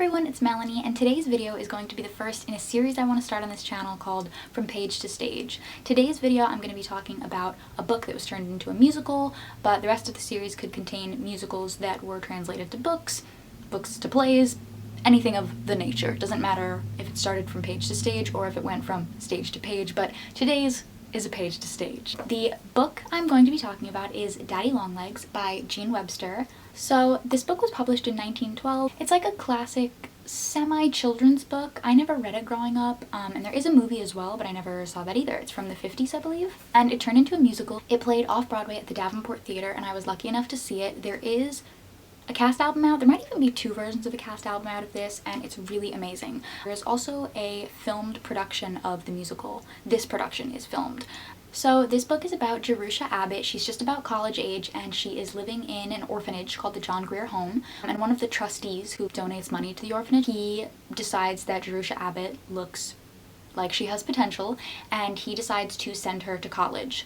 everyone, it's Melanie, and today's video is going to be the first in a series I want to start on this channel called From Page to Stage. Today's video I'm going to be talking about a book that was turned into a musical, but the rest of the series could contain musicals that were translated to books, books to plays, anything of the nature. It doesn't matter if it started from page to stage or if it went from stage to page, but today's is a page to stage. The book I'm going to be talking about is Daddy Longlegs by Jean Webster. So this book was published in 1912. It's like a classic semi-children's book. I never read it growing up, and there is a movie as well, but I never saw that either. It's from the 50s, I believe. And it turned into a musical. It played off-Broadway at the Davenport Theater, and I was lucky enough to see it. There is a cast album out. There might even be two versions of a cast album out of this, and it's really amazing. There's also a filmed production of the musical. This production is filmed. So this book is about Jerusha Abbott. She's just about college age, and she is living in an orphanage called the John Grier Home. And one of the trustees who donates money to the orphanage, he decides that Jerusha Abbott looks like she has potential, and he decides to send her to college.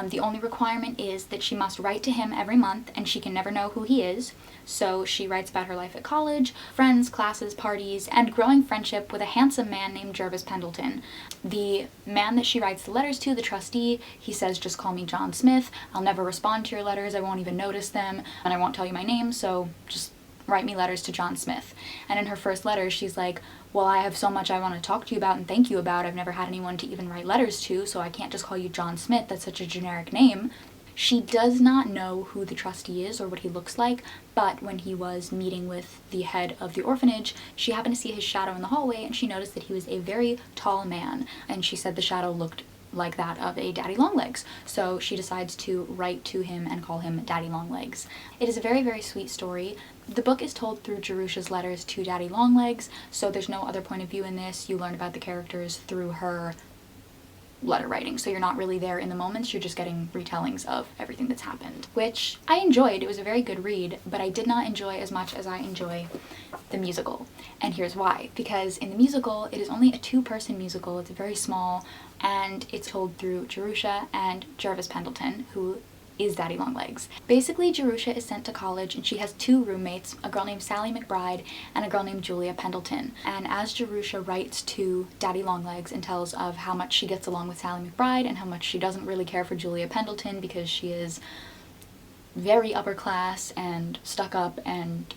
The only requirement is that she must write to him every month, and she can never know who he is. So she writes about her life at college, friends, classes, parties, and growing friendship with a handsome man named Jervis Pendleton. The man that she writes the letters to, the trustee, he says, "Just call me John Smith. I'll never respond to your letters. I won't even notice them, and I won't tell you my name, so just write me letters to John Smith." And in her first letter, she's like, "Well, I have so much I want to talk to you about and thank you about. I've never had anyone to even write letters to, so I can't just call you John Smith. That's such a generic name." She does not know who the trustee is or what he looks like, but when he was meeting with the head of the orphanage, she happened to see his shadow in the hallway, and she noticed that he was a very tall man, and she said the shadow looked like that of a Daddy Longlegs. So she decides to write to him and call him Daddy Longlegs. It is a very, very sweet story. The book is told through Jerusha's letters to Daddy Longlegs, so there's no other point of view in this. You learn about the characters through her letter writing, so you're not really there in the moments, you're just getting retellings of everything that's happened, which I enjoyed. It was a very good read, but I did not enjoy as much as I enjoy the musical. And here's why. Because in the musical, it is only a two-person musical. It's very small, and it's told through Jerusha and Jervis Pendleton, who is Daddy Longlegs. Basically, Jerusha is sent to college, and she has two roommates, a girl named Sally McBride and a girl named Julia Pendleton. And as Jerusha writes to Daddy Longlegs and tells of how much she gets along with Sally McBride and how much she doesn't really care for Julia Pendleton because she is very upper class and stuck up and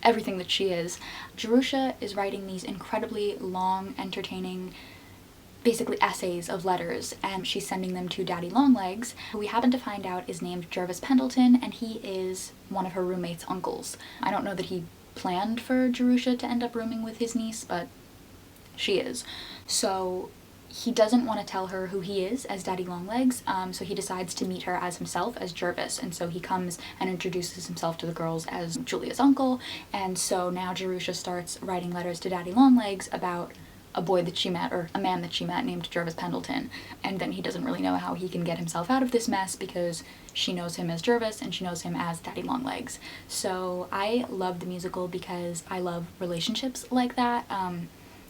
everything that she is, Jerusha is writing these incredibly long, entertaining, basically essays of letters, and she's sending them to Daddy Longlegs, who we happen to find out is named Jervis Pendleton, and he is one of her roommate's uncles. I don't know that he planned for Jerusha to end up rooming with his niece, but she is. So he doesn't want to tell her who he is as Daddy Longlegs, so he decides to meet her as himself, as Jervis, and so he comes and introduces himself to the girls as Julia's uncle, and so now Jerusha starts writing letters to Daddy Longlegs about a boy that she met, or a man that she met named Jervis Pendleton, and then he doesn't really know how he can get himself out of this mess because she knows him as Jervis and she knows him as Daddy Longlegs. So I love the musical because I love relationships like that,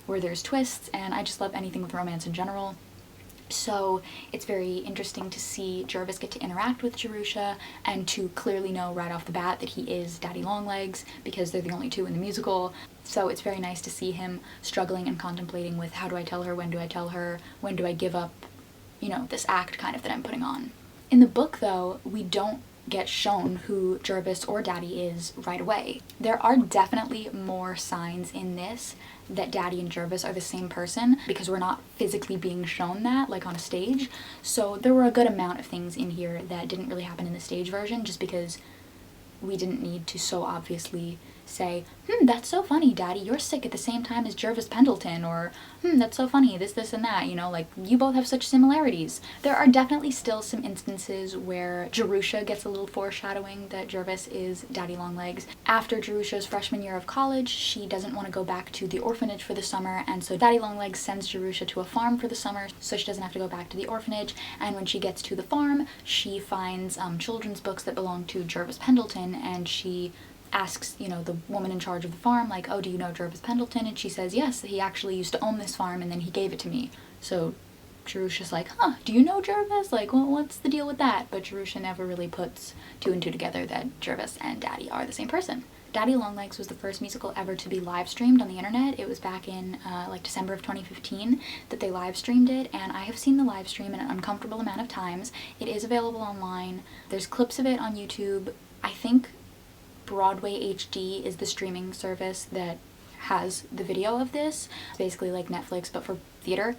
where there's twists, and I just love anything with romance in general. So it's very interesting to see Jervis get to interact with Jerusha and to clearly know right off the bat that he is Daddy Longlegs because they're the only two in the musical. So it's very nice to see him struggling and contemplating with how do I tell her, when do I tell her, when do I give up, you know, this act kind of that I'm putting on. In the book, though, we don't get shown who Jervis or Daddy is right away. There are definitely more signs in this that Daddy and Jervis are the same person because we're not physically being shown that, like on a stage. So there were a good amount of things in here that didn't really happen in the stage version just because we didn't need to so obviously say, that's so funny, Daddy, you're sick at the same time as Jervis Pendleton, or that's so funny, this, and that, you know, like, you both have such similarities. There are definitely still some instances where Jerusha gets a little foreshadowing that Jervis is Daddy Longlegs. After Jerusha's freshman year of college, she doesn't want to go back to the orphanage for the summer, and so Daddy Longlegs sends Jerusha to a farm for the summer so she doesn't have to go back to the orphanage, and when she gets to the farm, she finds children's books that belong to Jervis Pendleton, and she asks, you know, the woman in charge of the farm, like, "Oh, do you know Jervis Pendleton?" And she says, "Yes, he actually used to own this farm and then he gave it to me." So Jerusha's like, "Huh, do you know Jervis? Like, what's the deal with that?" But Jerusha never really puts two and two together that Jervis and Daddy are the same person. Daddy Longlegs was the first musical ever to be live streamed on the internet. It was back in like December of 2015 that they live streamed it, and I have seen the live stream an uncomfortable amount of times. It is available online. There's clips of it on YouTube. I think Broadway HD is the streaming service that has the video of this. It's basically like Netflix but for theater,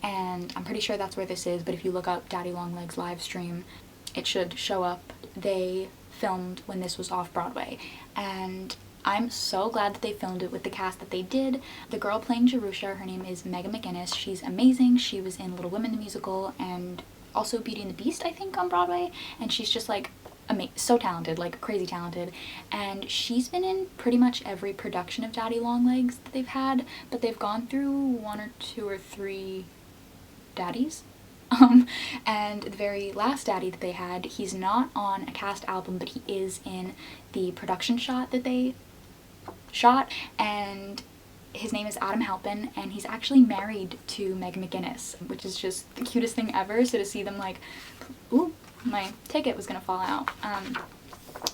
and I'm pretty sure that's where this is, but if you look up Daddy Longlegs live stream, it should show up. They filmed when this was off Broadway, and I'm so glad that they filmed it with the cast that they did. The girl playing Jerusha, her name is Megan McGinnis. She's amazing. She was in Little Women the musical and also Beauty and the Beast, I think, on Broadway, and she's just like so talented, like crazy talented, and she's been in pretty much every production of Daddy Longlegs that they've had, but they've gone through 1 or 2 or 3 daddies. And the very last daddy that they had, he's not on a cast album, but he is in the production shot that they shot, and his name is Adam Halpin, and he's actually married to Meg McGinnis, which is just the cutest thing ever. So to see them like, ooh, my ticket was gonna fall out.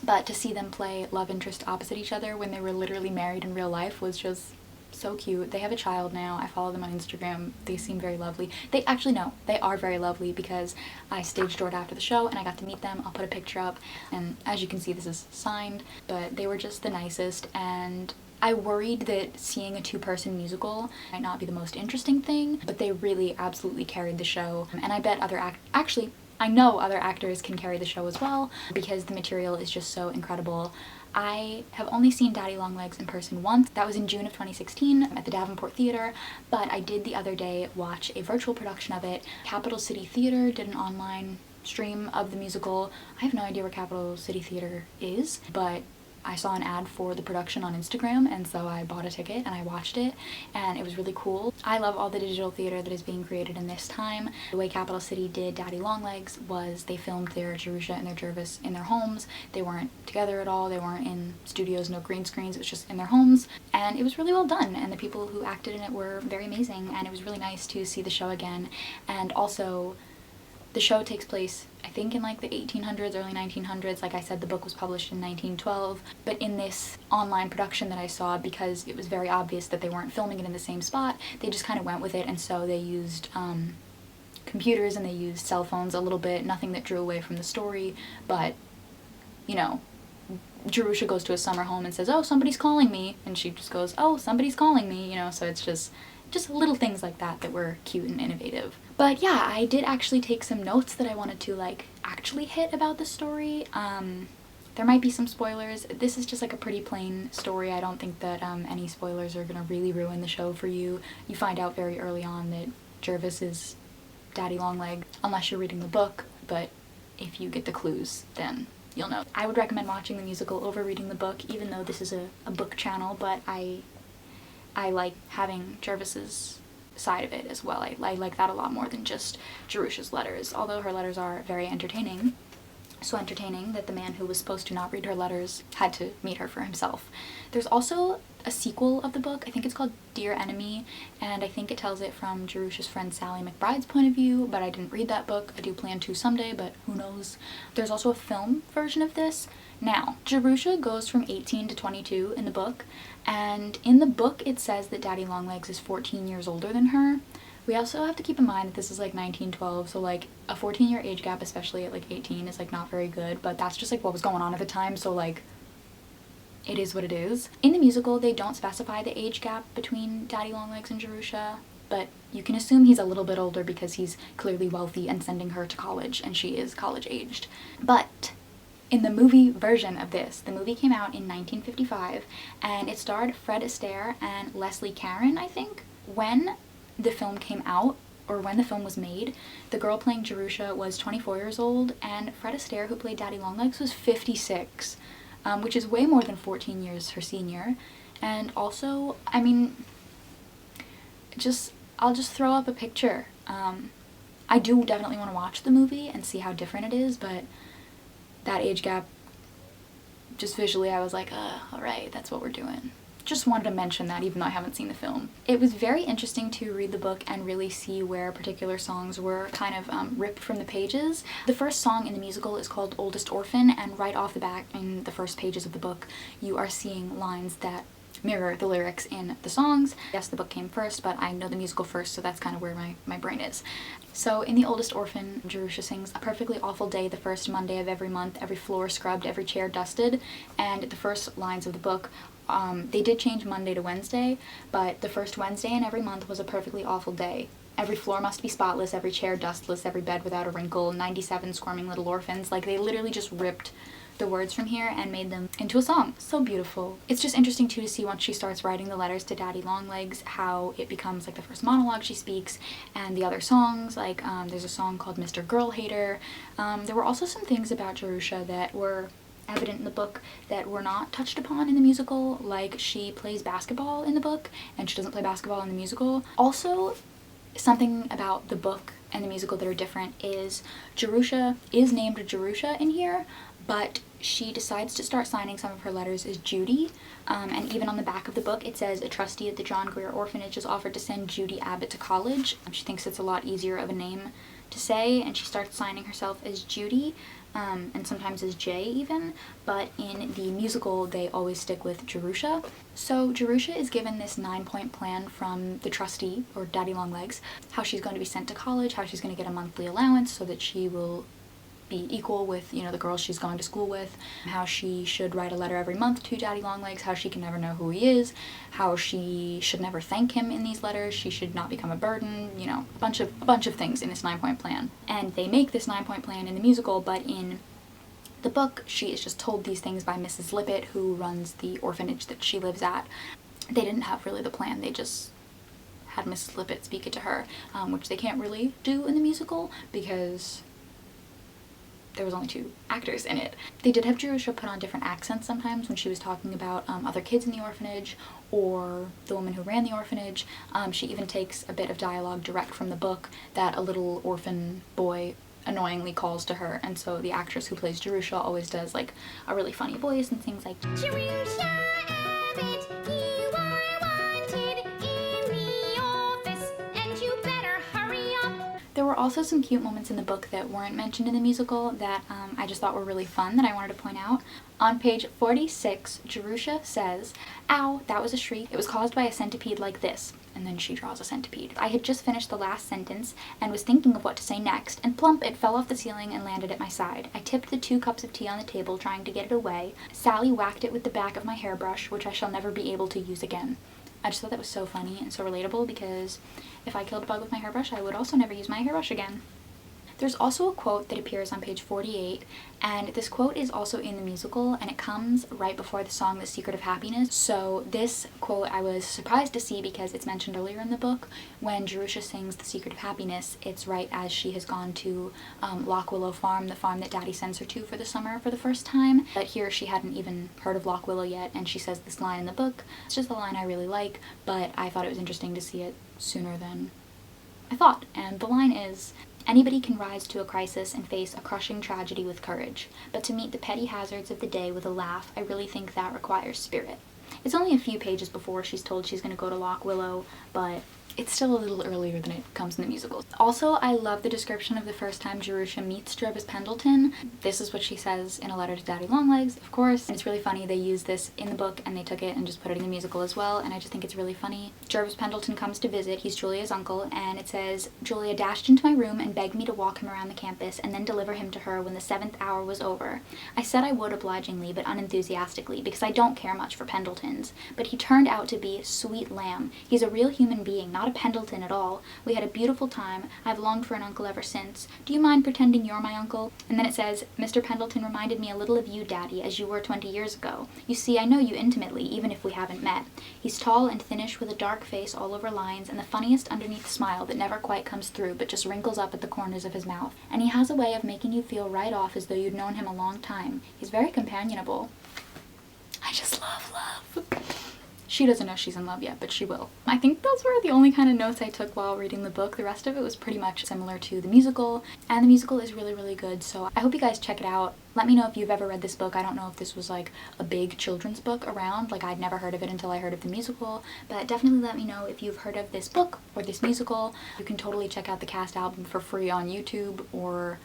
But to see them play love interest opposite each other when they were literally married in real life was just so cute. They have a child now. I follow them on Instagram. They seem very lovely. They actually, no, they are very lovely because I stage doored after the show and I got to meet them. I'll put a picture up, and as you can see, this is signed, but they were just the nicest, and I worried that seeing a 2-person musical might not be the most interesting thing, but they really absolutely carried the show, and I bet actually, I know other actors can carry the show as well because the material is just so incredible. I have only seen Daddy Longlegs in person once. That was in June of 2016 at the Davenport Theater, but I did the other day watch a virtual production of it. Capital City Theater did an online stream of the musical. I have no idea where Capital City Theater is, but I saw an ad for the production on Instagram, and so I bought a ticket and I watched it, and it was really cool. I love all the digital theater that is being created in this time. The way Capital City did Daddy Longlegs was they filmed their Jerusha and their Jervis in their homes. They weren't together at all. They weren't in studios, no green screens. It was just in their homes, and it was really well done, and the people who acted in it were very amazing, and it was really nice to see the show again. And also, the show takes place, I think, in like the 1800s, early 1900s. Like I said, the book was published in 1912, but in this online production that I saw, because it was very obvious that they weren't filming it in the same spot, they just kind of went with it, and so they used computers and they used cell phones a little bit, nothing that drew away from the story, but, you know, Jerusha goes to a summer home and says, oh, somebody's calling me, and she just goes, oh, somebody's calling me, you know, so it's just little things like that that were cute and innovative. But yeah, I did actually take some notes that I wanted to like actually hit about the story. There might be some spoilers. This is just like a pretty plain story. I don't think that any spoilers are gonna really ruin the show for you. You find out very early on that Jervis is Daddy Longlegs, unless you're reading the book, but if you get the clues, then you'll know. I would recommend watching the musical over reading the book, even though this is a book channel, but I like having Jervis's side of it as well. I like that a lot more than just Jerusha's letters, although her letters are very entertaining. So entertaining that the man who was supposed to not read her letters had to meet her for himself. There's also a sequel of the book. I think it's called Dear Enemy, and I think it tells it from Jerusha's friend Sally McBride's point of view, but I didn't read that book. I do plan to someday, but who knows. There's also a film version of this. Now, Jerusha goes from 18 to 22 in the book, and in the book it says that Daddy Longlegs is 14 years older than her. We also have to keep in mind that this is like 1912, so like a 14-year age gap, especially at like 18, is like not very good, but that's just like what was going on at the time, so like it is what it is. In the musical, they don't specify the age gap between Daddy Longlegs and Jerusha, but you can assume he's a little bit older because he's clearly wealthy and sending her to college, and she is college-aged. But in the movie version of this, the movie came out in 1955, and it starred Fred Astaire and Leslie Caron, I think. When the film came out, or when the film was made, the girl playing Jerusha was 24 years old, and Fred Astaire, who played Daddy Longlegs, was 56, which is way more than 14 years her senior. And also, I mean, I'll just throw up a picture. I do definitely want to watch the movie and see how different it is, but that age gap, just visually I was like, alright, that's what we're doing. just wanted to mention that even though I haven't seen the film. It was very interesting to read the book and really see where particular songs were kind of ripped from the pages. The first song in the musical is called Oldest Orphan, and right off the bat in the first pages of the book you are seeing lines that mirror the lyrics in the songs. Yes, the book came first, but I know the musical first, so that's kind of where my brain is. So in The Oldest Orphan, Jerusha sings, "A perfectly awful day, the first Monday of every month, every floor scrubbed, every chair dusted," and the first lines of the book, they did change Monday to Wednesday, but the first Wednesday in every month was a perfectly awful day. Every floor must be spotless, every chair dustless, every bed without a wrinkle, 97 squirming little orphans. Like, they literally just ripped the words from here and made them into a song. So beautiful. It's just interesting too to see once she starts writing the letters to Daddy Longlegs how it becomes like the first monologue she speaks, and the other songs, like there's a song called Mr. Girl Hater. There were also some things about Jerusha that were evident in the book that were not touched upon in the musical, like she plays basketball in the book and she doesn't play basketball in the musical. Also, something about the book and the musical that are different is Jerusha is named Jerusha in here, but she decides to start signing some of her letters as Judy, and even on the back of the book it says, "A trustee at the John Grier Orphanage has offered to send Judy Abbott to college." She thinks it's a lot easier of a name to say, and she starts signing herself as Judy, and sometimes as J even, but in the musical they always stick with Jerusha. So Jerusha is given this 9-point plan from the trustee, or Daddy Longlegs, how she's going to be sent to college, how she's going to get a monthly allowance so that she will be equal with, you know, the girls she's going to school with, how she should write a letter every month to Daddy Longlegs, how she can never know who he is, how she should never thank him in these letters, she should not become a burden, you know, a bunch of things in this 9-point plan. And they make this 9-point plan in the musical, but in the book she is just told these things by Mrs. Lippett, who runs the orphanage that she lives at. They didn't have really the plan, they just had Mrs. Lippett speak it to her, which they can't really do in the musical because there was only 2 actors in it. They did have Jerusha put on different accents sometimes when she was talking about other kids in the orphanage or the woman who ran the orphanage. She even takes a bit of dialogue direct from the book that a little orphan boy annoyingly calls to her, and so the actress who plays Jerusha always does like a really funny voice and things like, "Jerusha Abbott, you are wanted in the office and you better hurry up." There were also some cute moments in the book that weren't mentioned in the musical that I just thought were really fun that I wanted to point out. On page 46, Jerusha says, "Ow, that was a shriek. It was caused by a centipede like this." And then she draws a centipede. "I had just finished the last sentence and was thinking of what to say next, and plump, it fell off the ceiling and landed at my side. I tipped the 2 cups of tea on the table trying to get it away. Sally whacked it with the back of my hairbrush, which I shall never be able to use again." I just thought that was so funny and so relatable, because if I killed a bug with my hairbrush, I would also never use my hairbrush again. There's also a quote that appears on page 48, and this quote is also in the musical, and it comes right before the song The Secret of Happiness. So this quote I was surprised to see because it's mentioned earlier in the book. When Jerusha sings The Secret of Happiness, it's right as she has gone to Lock Willow Farm, the farm that Daddy sends her to for the summer for the first time. But here she hadn't even heard of Lock Willow yet, and she says this line in the book. It's just a line I really like, but I thought it was interesting to see it sooner than I thought. And the line is, "Anybody can rise to a crisis and face a crushing tragedy with courage, but to meet the petty hazards of the day with a laugh, I really think that requires spirit." It's only a few pages before she's told she's going to go to Lock Willow, but it's still a little earlier than it comes in the musical. Also, I love the description of the first time Jerusha meets Jervis Pendleton. This is what she says in a letter to Daddy Longlegs, of course, and it's really funny. They use this in the book and they took it and just put it in the musical as well, and I just think it's really funny. Jervis Pendleton comes to visit. He's Julia's uncle, and it says, "Julia dashed into my room and begged me to walk him around the campus and then deliver him to her when the 7th hour was over. I said I would obligingly but unenthusiastically because I don't care much for Pendletons, but he turned out to be sweet lamb. He's a real human being, not a Pendleton at all. We had a beautiful time. I've longed for an uncle ever since. Do you mind pretending you're my uncle?" And then it says, "Mr. Pendleton reminded me a little of you, Daddy, as you were 20 years ago. You see, I know you intimately, even if we haven't met. He's tall and thinnish with a dark face all over lines and the funniest underneath smile that never quite comes through but just wrinkles up at the corners of his mouth. And he has a way of making you feel right off as though you'd known him a long time. He's very companionable." I just love love. She doesn't know she's in love yet, but she will. I think those were the only kind of notes I took while reading the book. The rest of it was pretty much similar to the musical, and the musical is really, really good, so I hope you guys check it out. Let me know if you've ever read this book. I don't know if this was like a big children's book around, like I'd never heard of it until I heard of the musical, but definitely let me know if you've heard of this book or this musical. You can totally check out the cast album for free on YouTube, or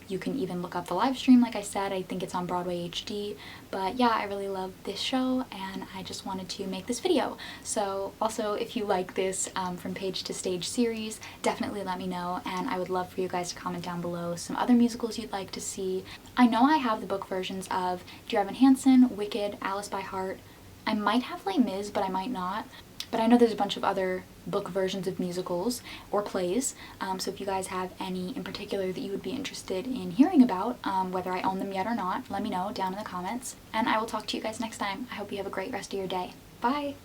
you can even look up the live stream. Like I said, I think it's on Broadway HD. But yeah, I really love this show and I just wanted to make this video. So also, if you like this From Page to Stage series, definitely let me know, and I would love for you guys to comment down below some other musicals you'd like to see. I know I have the book versions of Dear Evan Hansen, Wicked, Alice by Heart. I might have Les Mis, but I might not. But I know there's a bunch of other book versions of musicals or plays, so if you guys have any in particular that you would be interested in hearing about, whether I own them yet or not, let me know down in the comments, and I will talk to you guys next time. I hope you have a great rest of your day. Bye!